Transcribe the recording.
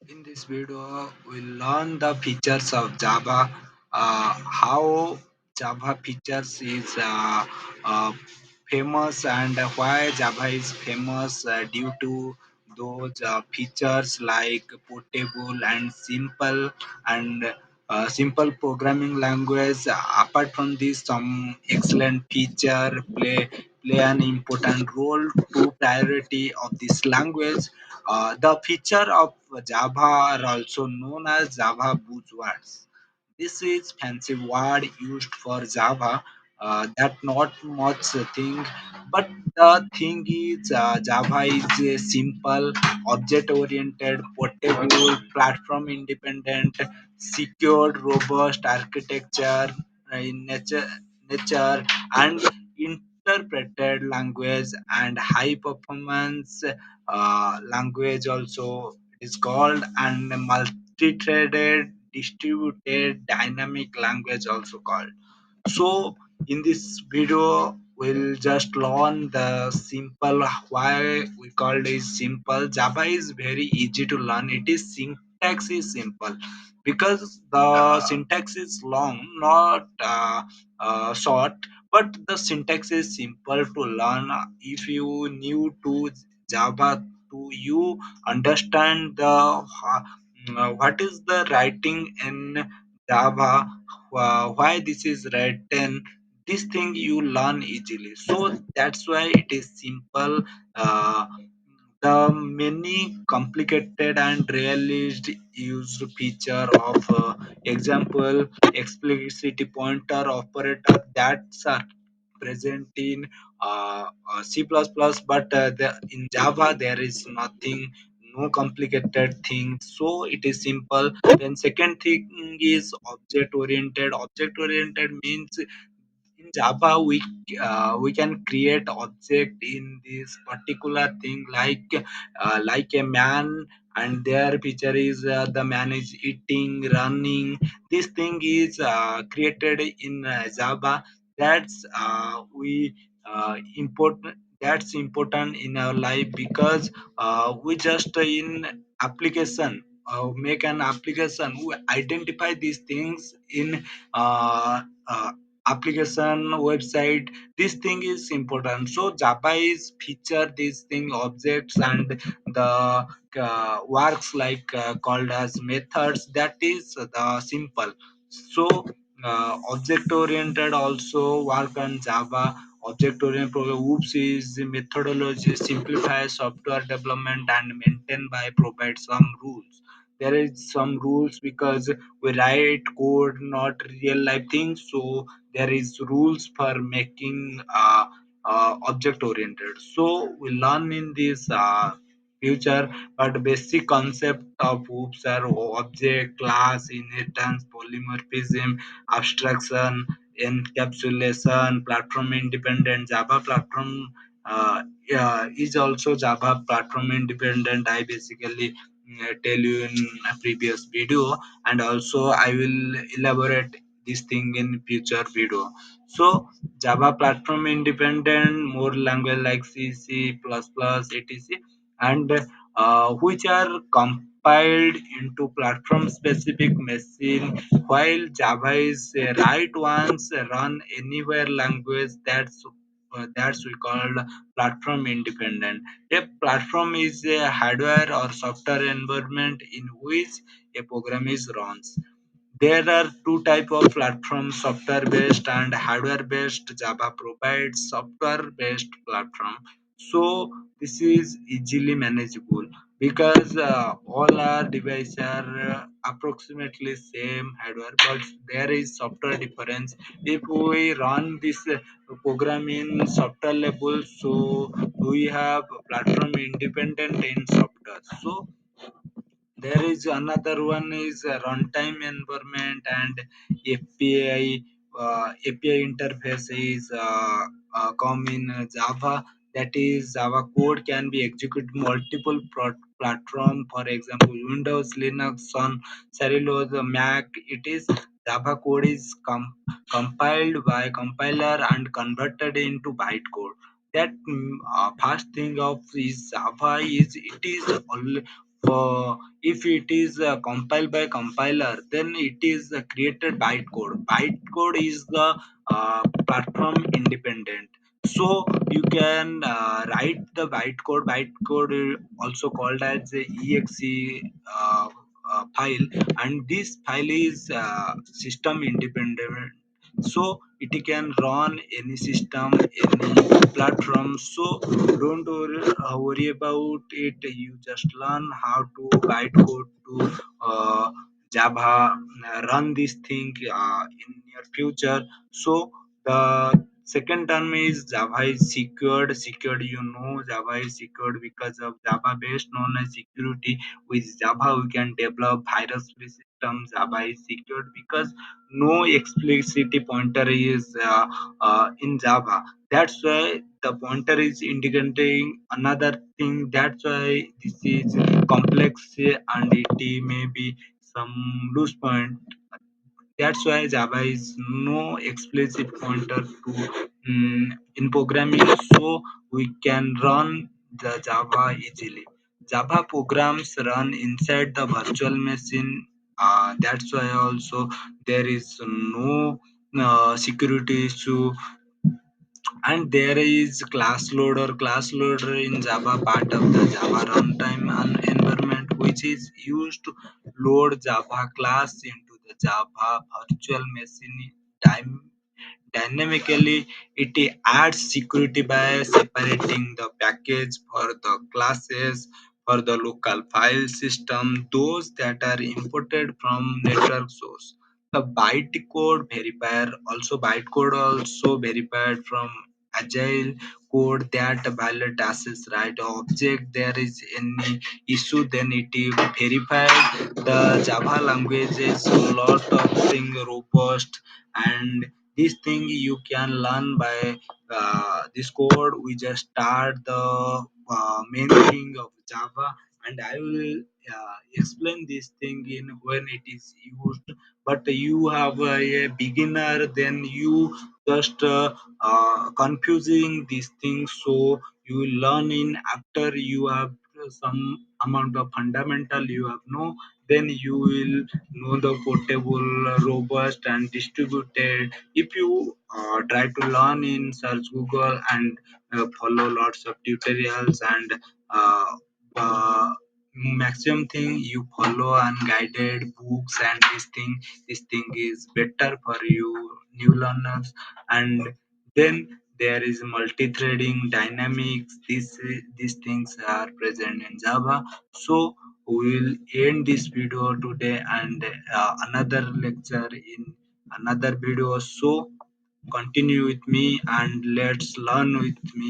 In this video, we'll learn the features of Java, how Java features is uh, famous and why Java is famous due to those features like portable and simple programming language. Apart from this, some excellent feature play an important role to priority of this language. The feature of Java are also known as Java buzzwords. This is fancy word used for Java. That not much thing, but the thing is Java is a simple, object-oriented, portable, platform-independent, secured, robust architecture in nature and interpreted language and high performance language also is called, and multi-threaded distributed dynamic language also called. So in this video, we'll just learn the simple why we called it simple. Java is very easy to learn. It is syntax is simple because the syntax is long, not short, but the syntax is simple to learn. If you new to Java, to you understand the what is the writing in Java, why this is written, this thing you learn easily, so that's why it is simple. The many complicated and rarely used feature of example explicit pointer operator that's are present in C++, but in Java there is nothing, no complicated thing, so it is simple. Then second thing is object oriented. Object oriented means in Java we can create object in this particular thing like a man, and their picture is the man is eating, running. This thing is created in Java. That's we important. That's important in our life because we just in application. Make an application. We identify these things in uh, uh, application website. This thing is important, so Java is feature this thing objects and the works like called as methods, that is the simple. So object oriented also work on Java. Object oriented program oops is the methodology simplifies software development and maintained by provide some rules. There is some rules because we write code not real life things, so there is rules for making object oriented, so we learn in this future. But basic concept of hoops are object class inheritance polymorphism abstraction encapsulation platform independent. Java platform yeah, is also Java platform independent. I basically tell you in a previous video, and also I will elaborate this thing in future video. So Java platform independent, more language like C, C++, etc, and which are compiled into platform specific machine, while Java is a right ones run anywhere language. That's we called platform independent. A platform is a hardware or software environment in which a program is runs. There are two type of platforms, software based and hardware based. Java provides software based platform. So this is easily manageable because all our devices are approximately same hardware, but there is software difference. If we run this program in software level, so we have platform independent in software. So there is another one is a runtime environment and API. API interface is come in Java. That is, Java code can be executed multiple platform. For example, Windows, Linux, on Cellulose, Mac. It is Java code is compiled by compiler and converted into bytecode. That first thing of is Java is it is For if it is compiled by compiler, then it is created bytecode. Bytecode is the platform independent. So you can write the bytecode. Bytecode is also called as the exe file, and this file is system independent, so it can run any system, any platform. So don't worry about it. You just learn how to write code to Java, run this thing in your future. So the second term is Java is secured. Secured, Java is secured because of Java based known as security. With Java we can develop virus free systems. Java is secured because no explicit pointer is in Java. That's why the pointer is indicating another thing. That's why this is complex, and it may be some loose point. That's why Java is no explicit pointer to in programming, so we can run the Java easily. Java programs run inside the virtual machine. That's why also there is no security issue. And there is class loader. Class loader in Java part of the Java runtime environment, which is used to load Java class into the Java virtual machine dynamically. It adds security by separating the package for the classes for the local file system, those that are imported from network source. The bytecode also verified from agile code that violate access right object. There is any issue, then it is verified. The Java language is a lot of thing robust, and this thing you can learn by this code. We just start the main thing of Java, and I will explain this thing in when it is used. But you have a beginner, then you just confusing these things, so you will learn in after you have some amount of fundamental you have know, then you will know the portable, robust and distributed. If you try to learn in search Google and follow lots of tutorials and uh, uh, maximum thing you follow unguided books, and this thing is better for you new learners. And then there is multi-threading dynamics. These things are present in Java. So we will end this video today, and another lecture in another video. So continue with me and let's learn with me.